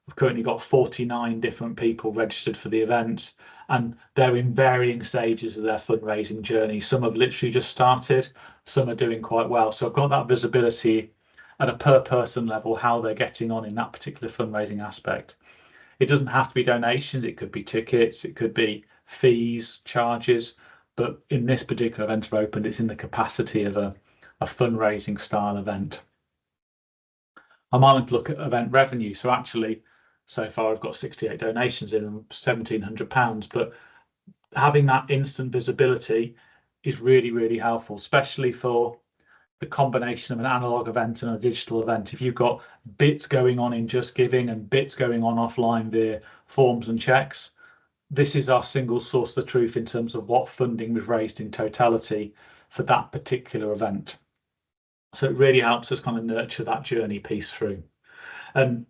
I've currently got 49 different people registered for the event, and they're in varying stages of their fundraising journey. Some have literally just started, some are doing quite well. So I've got that visibility at a per person level, how they're getting on in that particular fundraising aspect. It doesn't have to be donations, it could be tickets, it could be fees, charges, but in this particular event I've opened, it's in the capacity of a fundraising style event. I might want to look at event revenue. So actually, so far I've got 68 donations in and £1,700, but having that instant visibility is really, really helpful, especially for the combination of an analog event and a digital event. If you've got bits going on in Just Giving and bits going on offline via forms and checks, this is our single source of truth in terms of what funding we've raised in totality for that particular event. So it really helps us kind of nurture that journey piece through. And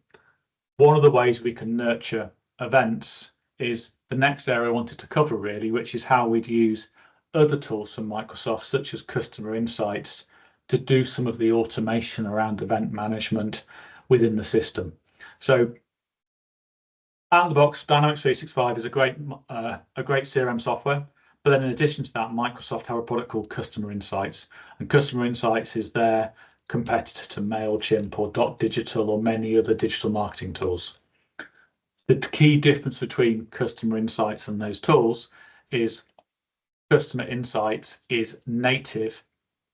one of the ways we can nurture events is the next area I wanted to cover really, which is how we'd use other tools from Microsoft, such as Customer Insights, to do some of the automation around event management within the system. So out of the box, Dynamics 365 is a great CRM software. But then in addition to that, Microsoft have a product called Customer Insights. And Customer Insights is their competitor to MailChimp or Digital or many other digital marketing tools. The key difference between Customer Insights and those tools is Customer Insights is native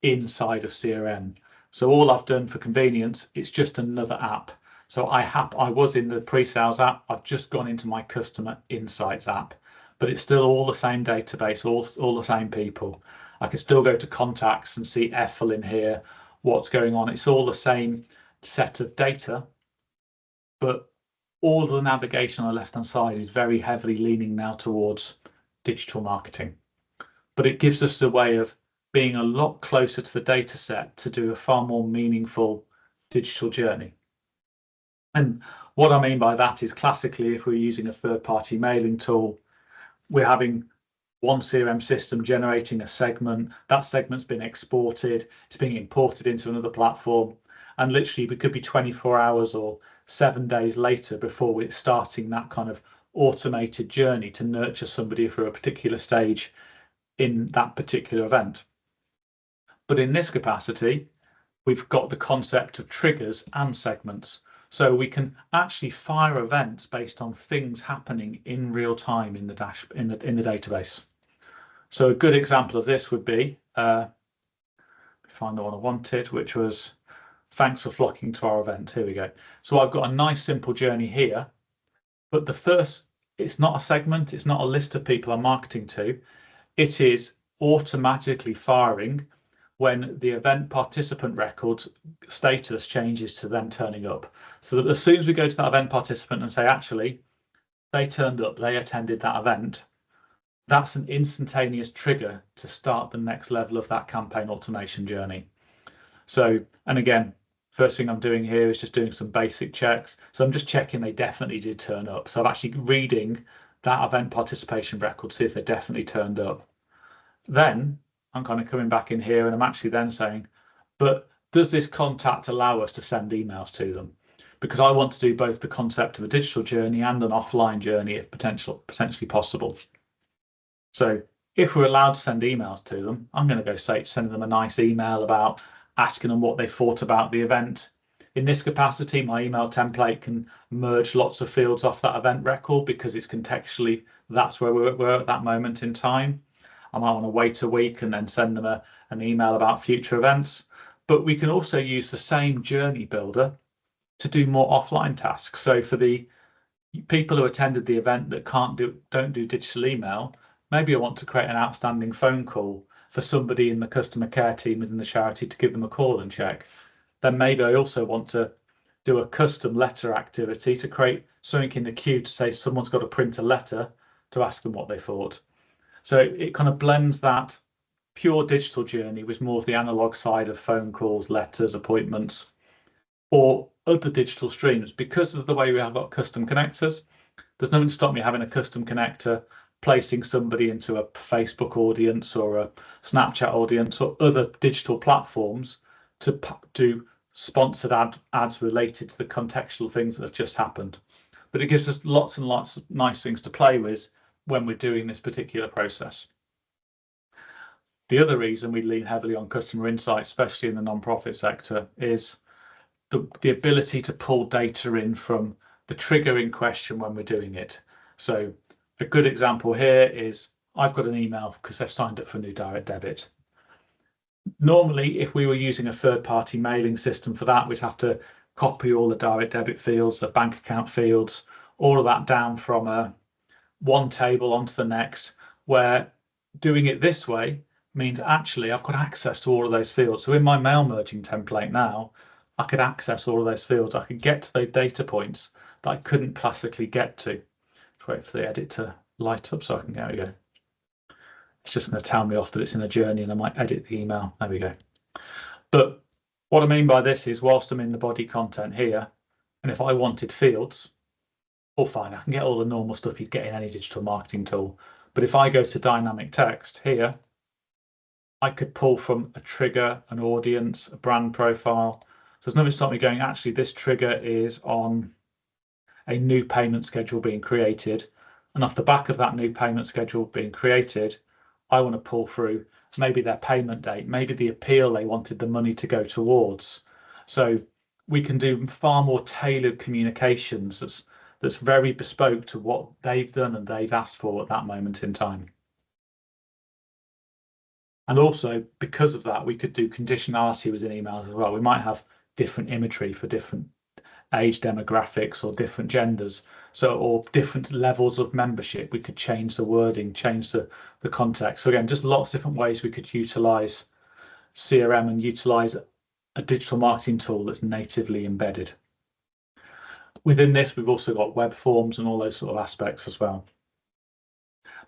inside of CRM. So all I've done for convenience, it's just another app. So I was in the pre-sales app, I've just gone into my Customer Insights app, but it's still all the same database, all the same people. I can still go to contacts and see Ethel in here, what's going on. It's all the same set of data, but all the navigation on the left-hand side is very heavily leaning now towards digital marketing. But it gives us a way of being a lot closer to the data set to do a far more meaningful digital journey. And what I mean by that is classically, if we're using a third-party mailing tool, we're having one CRM system generating a segment, that segment's been exported, it's being imported into another platform, and literally we could be 24 hours or 7 days later before we're starting that kind of automated journey to nurture somebody for a particular stage in that particular event. But in this capacity, we've got the concept of triggers and segments. So we can actually fire events based on things happening in real time in the database. So a good example of this would be, find the one I wanted, which was thanks for flocking to our event. Here we go. So I've got a nice simple journey here, but it's not a segment, it's not a list of people I'm marketing to. It is automatically firing when the event participant record status changes to them turning up. So that as soon as we go to that event participant and say, actually, they turned up, they attended that event, that's an instantaneous trigger to start the next level of that campaign automation journey. So, and again, First thing I'm doing here is just doing some basic checks. So I'm just checking they definitely did turn up. So I'm actually reading that event participation record, see if they definitely turned up. Then I'm kind of coming back in here and I'm actually then saying, but does this contact allow us to send emails to them? Because I want to do both the concept of a digital journey and an offline journey if potentially possible. So if we're allowed to send emails to them, I'm going to go say send them a nice email about asking them what they thought about the event. In this capacity, my email template can merge lots of fields off that event record because it's contextually that's where we're at that moment in time. I might want to wait a week and then send them an email about future events. But we can also use the same journey builder to do more offline tasks. So for the people who attended the event that don't do digital email, maybe I want to create an outstanding phone call for somebody in the customer care team within the charity to give them a call and check. Then maybe I also want to do a custom letter activity to create something in the queue to say someone's got to print a letter to ask them what they thought. So it kind of blends that pure digital journey with more of the analog side of phone calls, letters, appointments, or other digital streams. Because of the way we have got custom connectors, there's nothing to stop me having a custom connector, placing somebody into a Facebook audience or a Snapchat audience or other digital platforms to do sponsored ads related to the contextual things that have just happened. But it gives us lots and lots of nice things to play with when we're doing this particular process. The other reason we lean heavily on customer insights, especially in the non-profit sector, is the ability to pull data in from the trigger in question when we're doing it. So a good example here is I've got an email because they've signed up for a new direct debit. Normally, if we were using a third-party mailing system for that, we'd have to copy all the direct debit fields, the bank account fields, all of that down from one table onto the next, where doing it this way means actually I've got access to all of those fields. So in my mail merging template now, I could access all of those fields. I could get to those data points that I couldn't classically get to. Just wait for the edit to light up so I can, there we go. It's just going to tell me off that it's in a journey and I might edit the email. There we go. But what I mean by this is whilst I'm in the body content here, and if I wanted fields, well, fine, I can get all the normal stuff you'd get in any digital marketing tool. But if I go to dynamic text here, I could pull from a trigger, an audience, a brand profile. So there's nothing to stop me going, actually, this trigger is on a new payment schedule being created. And off the back of that new payment schedule being created, I want to pull through maybe their payment date, maybe the appeal they wanted the money to go towards. So we can do far more tailored communications that's very bespoke to what they've done and they've asked for at that moment in time. And also, because of that, we could do conditionality within emails as well. We might have different imagery for different age demographics or different genders, so or different levels of membership. We could change the wording, change the context. So again, just lots of different ways we could utilize CRM and utilize a digital marketing tool that's natively embedded. Within this, we've also got web forms and all those sort of aspects as well.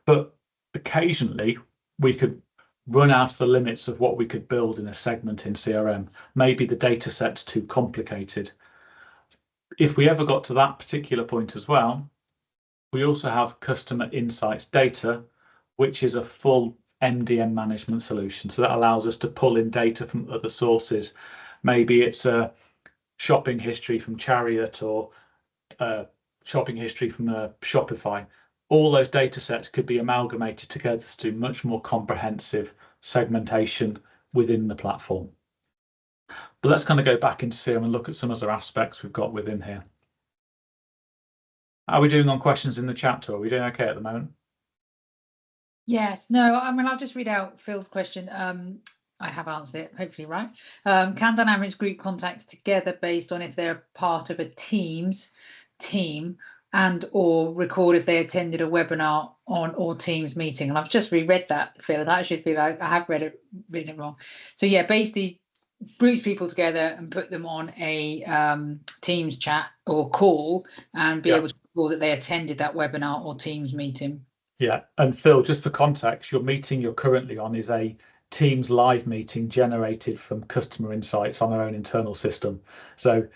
But occasionally we could run out of the limits of what we could build in a segment in CRM. Maybe the data set's too complicated. If we ever got to that particular point as well, we also have customer insights data, which is a full MDM management solution. So that allows us to pull in data from other sources. Maybe it's a shopping history from Chariot or shopping history from Shopify. All those data sets could be amalgamated together to do much more comprehensive segmentation within the platform. But let's kind of go back into CRM and look at some other aspects we've got within here. How are we doing on questions in the chat? Are we doing okay at the moment? Yes, no, I mean, I'll just read out Phil's question. I have answered it, hopefully right. Can Dynamics group contacts together based on if they're part of a team and or record if they attended a webinar on or Teams meeting? And I've just reread that, Phil, and I actually feel like I have written it wrong. So yeah, basically groups people together and put them on a Teams chat or call and be able to record that they attended that webinar or Teams meeting. Yeah, and Phil, just for context, your meeting you're currently on is a Teams live meeting generated from customer insights on our own internal system. So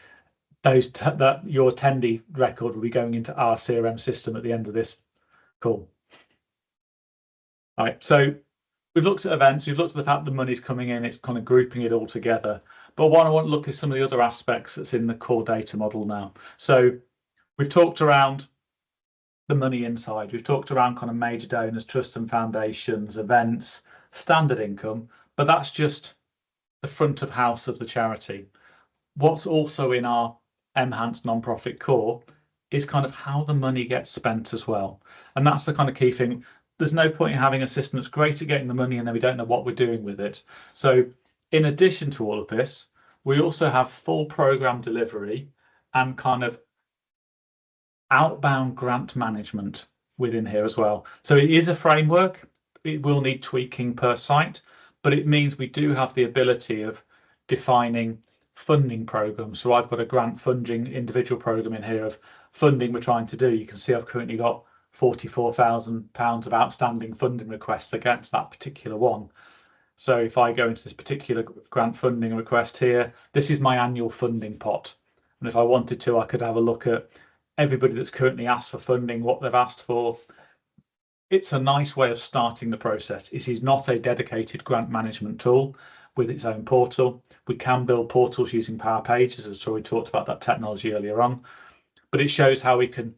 that your attendee record will be going into our CRM system at the end of this call. All right, so we've looked at events, we've looked at the fact the money's coming in, it's kind of grouping it all together. But what I want to look at some of the other aspects that's in the core data model now. So we've talked around the money inside, we've talked around kind of major donors, trusts and foundations, events, standard income, but that's just the front of house of the charity. What's also in our mhance non-profit core is kind of how the money gets spent as well. And that's the kind of key thing. There's no point in having a system that's great at getting the money and then we don't know what we're doing with it. So in addition to all of this, we also have full program delivery and kind of outbound grant management within here as well. So it is a framework. It will need tweaking per site, but it means we do have the ability of defining funding programs. So I've got a grant funding individual program in here of funding we're trying to do. You can see I've currently got £44,000 of outstanding funding requests against that particular one. So if I go into this particular grant funding request here, this is my annual funding pot. And if I wanted to, I could have a look at everybody that's currently asked for funding, what they've asked for. It's a nice way of starting the process. It is not a dedicated grant management tool with its own portal. We can build portals using Power Pages, as Tori talked about that technology earlier on, but it shows how we can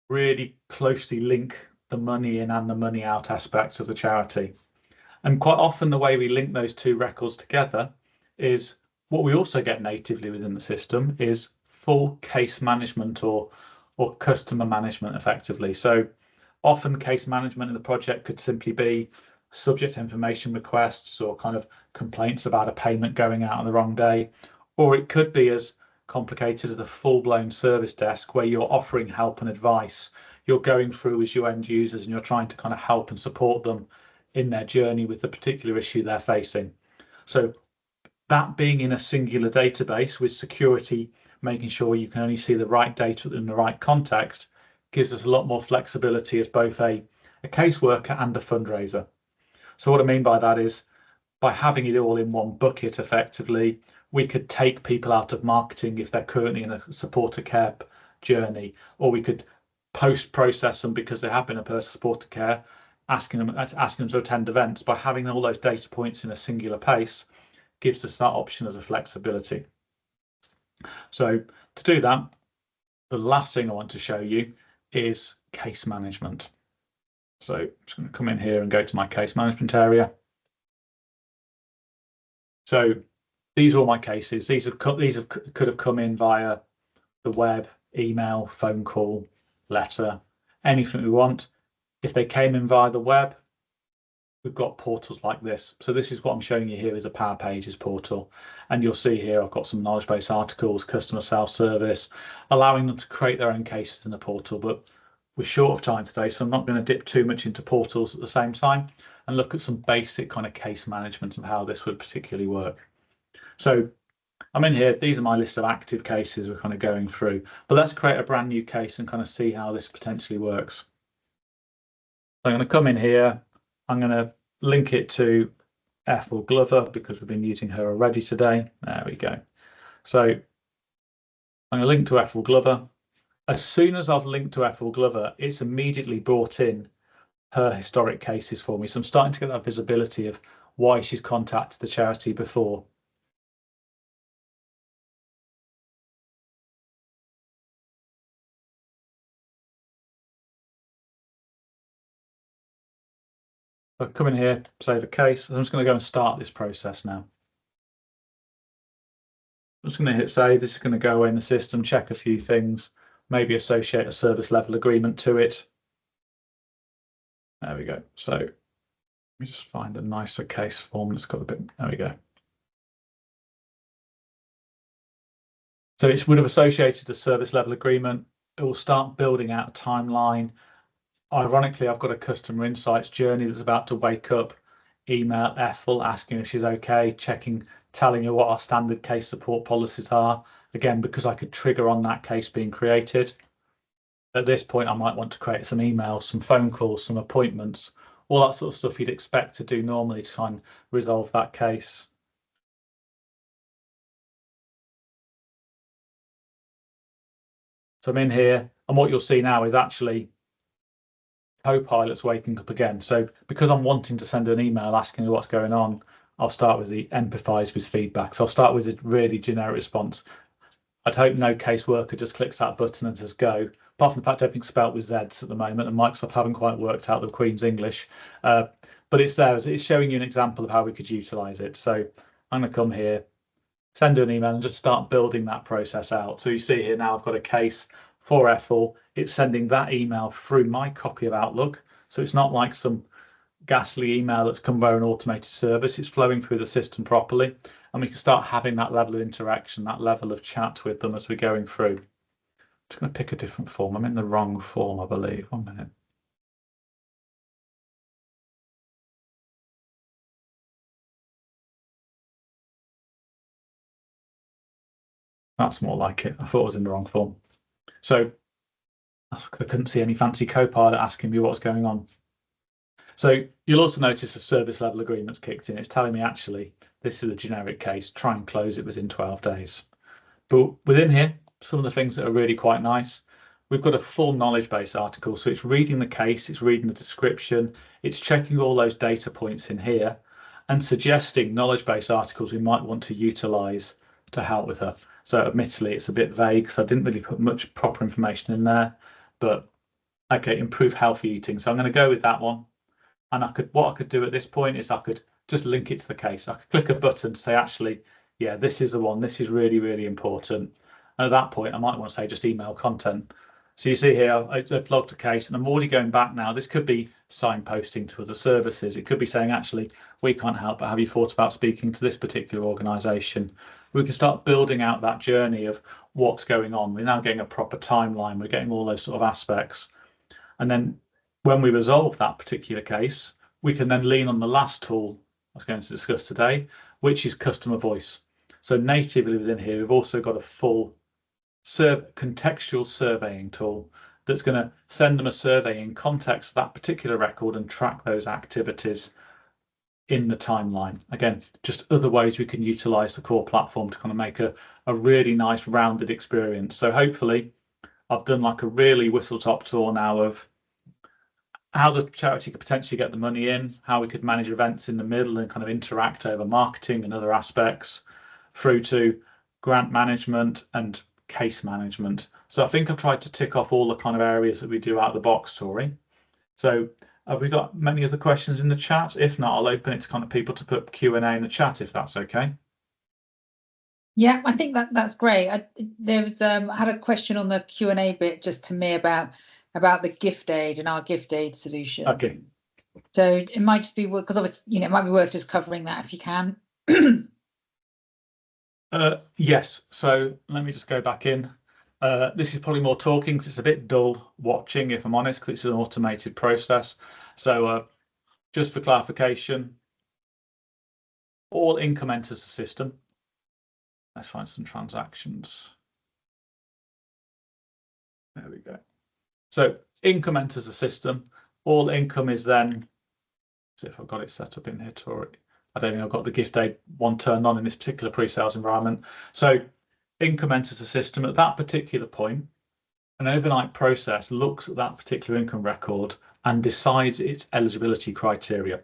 really closely link the money in and the money out aspects of the charity. And quite often the way we link those two records together is what we also get natively within the system is full case management or customer management effectively. So often case management in the project could simply be subject information requests or kind of complaints about a payment going out on the wrong day, or it could be as complicated as a full-blown service desk where you're offering help and advice. You're going through with your end users and you're trying to kind of help and support them in their journey with the particular issue they're facing. So that being in a singular database with security, making sure you can only see the right data in the right context, gives us a lot more flexibility as both a caseworker and a fundraiser. So what I mean by that is by having it all in one bucket effectively, we could take people out of marketing if they're currently in a supporter care journey, or we could post-process them because they have been a person supporter care, asking them to attend events. By having all those data points in a singular place gives us that option as a flexibility. So to do that, the last thing I want to show you is case management. So I'm just going to come in here and go to my case management area. So these are all my cases. These could have come in via the web, email, phone call, letter, anything we want. If they came in via the web, we've got portals like this. So this is what I'm showing you here is a Power Pages portal. And you'll see here I've got some knowledge base articles, customer self-service, allowing them to create their own cases in the portal. But we're short of time today, so I'm not going to dip too much into portals at the same time and look at some basic kind of case management and how this would particularly work. So I'm in here. These are my list of active cases we're kind of going through. But let's create a brand new case and kind of see how this potentially works. I'm going to come in here. I'm going to link it to Ethel Glover because we've been using her already today. There we go. So I'm going to link to Ethel Glover. As soon as I've linked to Ethel Glover, it's immediately brought in her historic cases for me. So I'm starting to get that visibility of why she's contacted the charity before. So come in here, save a case. I'm just going to go and start this process now. I'm just going to hit save. This is going to go away in the system, check a few things, maybe associate a service level agreement to it. There we go. So let me just find a nicer case form that's got a bit, there we go. So it would have associated a service level agreement. It will start building out a timeline. Ironically, I've got a customer insights journey that's about to wake up, email Ethel asking if she's okay, checking, telling her what our standard case support policies are. Again, because I could trigger on that case being created. At this point, I might want to create some emails, some phone calls, some appointments, all that sort of stuff you'd expect to do normally to try and resolve that case. So I'm in here, and what you'll see now is actually Copilot's waking up again. So because I'm wanting to send an email asking me what's going on, I'll start with the empathise with feedback. So I'll start with a really generic response. I'd hope no caseworker just clicks that button and says go. Apart from the fact everything's spelt with Z's at the moment, and Microsoft haven't quite worked out the Queen's English. But it's there. It's showing you an example of how we could utilise it. So I'm going to come here, send an email, and just start building that process out. So you see here now I've got a case for Ethel. It's sending that email through my copy of Outlook. So it's not like some ghastly email that's come via an automated service. It's flowing through the system properly, and we can start having that level of interaction, that level of chat with them as we're going through. I'm just going to pick a different form. I'm in the wrong form, I believe. 1 minute. That's more like it. I thought I was in the wrong form. So that's because I couldn't see any fancy Copilot asking me what's going on. So you'll also notice the service level agreement's kicked in. It's telling me actually this is a generic case. Try and close it within 12 days. But within here, some of the things that are really quite nice. We've got a full knowledge base article. So it's reading the case, it's reading the description, it's checking all those data points in here and suggesting knowledge base articles we might want to utilize to help with her. So admittedly, it's a bit vague, so I didn't really put much proper information in there, but okay, improve healthy eating. So I'm going to go with that one. And what I could do at this point is I could just link it to the case. I could click a button to say, actually, yeah, this is the one. This is really, really important. And at that point, I might want to say just email content. So you see here, I've logged a case and I'm already going back now. This could be signposting to other services. It could be saying, actually, we can't help, but have you thought about speaking to this particular organisation? We can start building out that journey of what's going on. We're now getting a proper timeline. We're getting all those sort of aspects. And then when we resolve that particular case, we can then lean on the last tool I was going to discuss today, which is customer voice. So natively within here, we've also got a full contextual surveying tool that's going to send them a survey in context of that particular record and track those activities in the timeline. Again, just other ways we can utilize the core platform to kind of make a really nice rounded experience. So hopefully I've done like a really whistle-top tour now of how the charity could potentially get the money in, how we could manage events in the middle and kind of interact over marketing and other aspects, through to grant management and case management. So I think I've tried to tick off all the kind of areas that we do out of the box, Tori. So have we got many other questions in the chat? If not, I'll open it to kind of people to put Q&A in the chat, if that's okay. Yeah, I think that's great. I had a question on the Q&A bit just to me about the gift aid and our gift aid solution. Okay. So it might just be because obviously, it might be worth just covering that if you can. Yes. So let me just go back in. This is probably more talking because it's a bit dull watching, if I'm honest, because it's an automated process. So just for clarification, all income enters the system. Let's find some transactions. There we go. So income enters the system. All income is then, see if I've got it set up in here, Tori. I don't think I've got the gift aid one turned on in this particular pre-sales environment. So income enters the system. At that particular point, an overnight process looks at that particular income record and decides its eligibility criteria.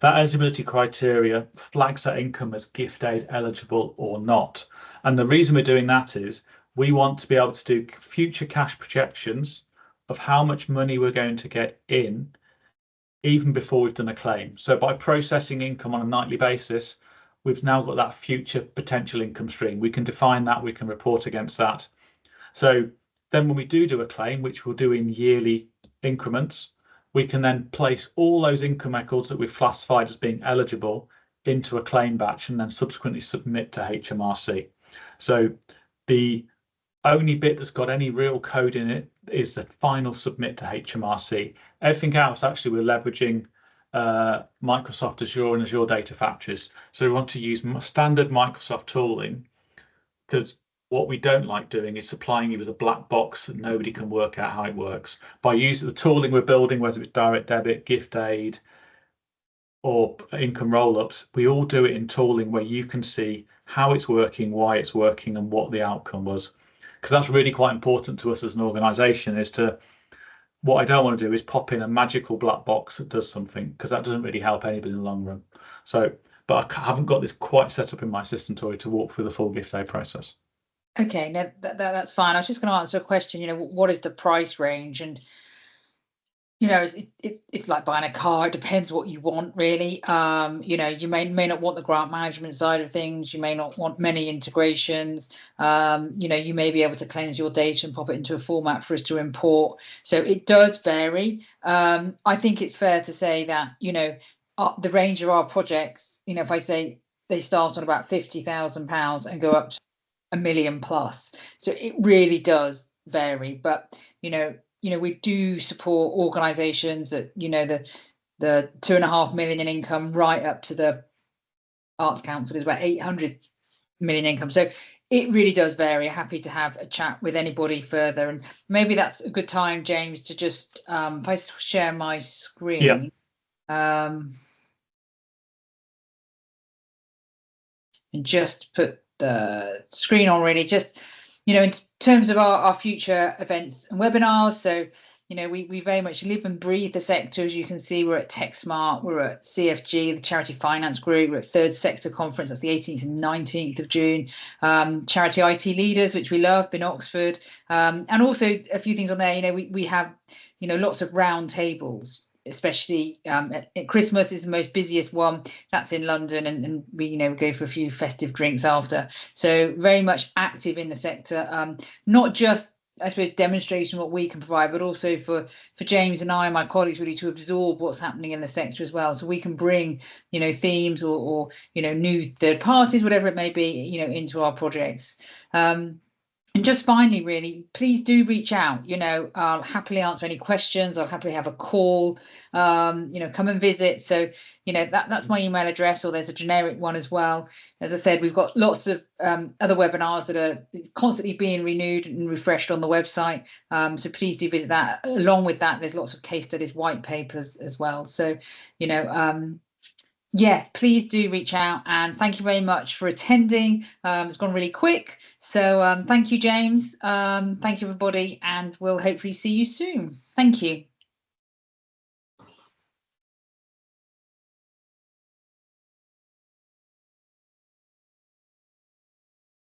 That eligibility criteria flags that income as gift aid eligible or not. And the reason we're doing that is we want to be able to do future cash projections of how much money we're going to get in even before we've done a claim. So by processing income on a nightly basis, we've now got that future potential income stream. We can define that, we can report against that. So then when we do a claim, which we'll do in yearly increments, we can then place all those income records that we've classified as being eligible into a claim batch and then subsequently submit to HMRC. So the only bit that's got any real code in it is the final submit to HMRC. Everything else, actually, we're leveraging Microsoft Azure and Azure Data Factories. So we want to use standard Microsoft tooling because What we don't like doing is supplying you with a black box that nobody can work out how it works. By using the tooling we're building, whether it's direct debit, gift aid, or income roll-ups, we all do it in tooling where you can see how it's working, why it's working, and what the outcome was. Because that's really quite important to us as an organization, is to, what I don't want to do is pop in a magical black box that does something, because that doesn't really help anybody in the long run. So, but I haven't got this quite set up in my system, Tori, to walk through the full gift aid process. Okay, no, that's fine. I was just going to answer a question. What is the price range? And it's like buying a car. It depends what you want, really. You may not want the grant management side of things. You may not want many integrations. You may be able to cleanse your data and pop it into a format for us to import. So it does vary. I think it's fair to say that the range of our projects. If I say they start on about £50,000 and go up to $1 million plus, so it really does vary. But we do support organisations that the 2.5 million in income, right up to the Arts Council is about 800 million income. So it really does vary. Happy to have a chat with anybody further, and maybe that's a good time, James, to just if I share my screen. And just put the screen on, really, just in terms of our future events and webinars. So we very much live and breathe the sector. As you can see, we're at TechSmart, we're at CFG, the Charity Finance Group, we're at Third Sector Conference, that's the 18th and 19th of June. Charity IT Leaders, which we love, in Oxford, and also a few things on there. We have lots of round tables, especially at Christmas is the most busiest one. That's in London, and we go for a few festive drinks after. So very much active in the sector, not just, I suppose, demonstration what we can provide, but also for James and I and my colleagues really to absorb what's happening in the sector as well, so we can bring themes or new third parties, whatever it may be, into our projects. And just finally, really, please do reach out. I'll happily answer any questions. I'll happily have a call. Come and visit. So, that's my email address, or there's a generic one as well. As I said, we've got lots of other webinars that are constantly being renewed and refreshed on the website. So please do visit that. Along with that, there's lots of case studies, white papers as well. So, yes, please do reach out, and thank you very much for attending. It's gone really quick. So thank you, James. Thank you, everybody, and we'll hopefully see you soon. Thank you.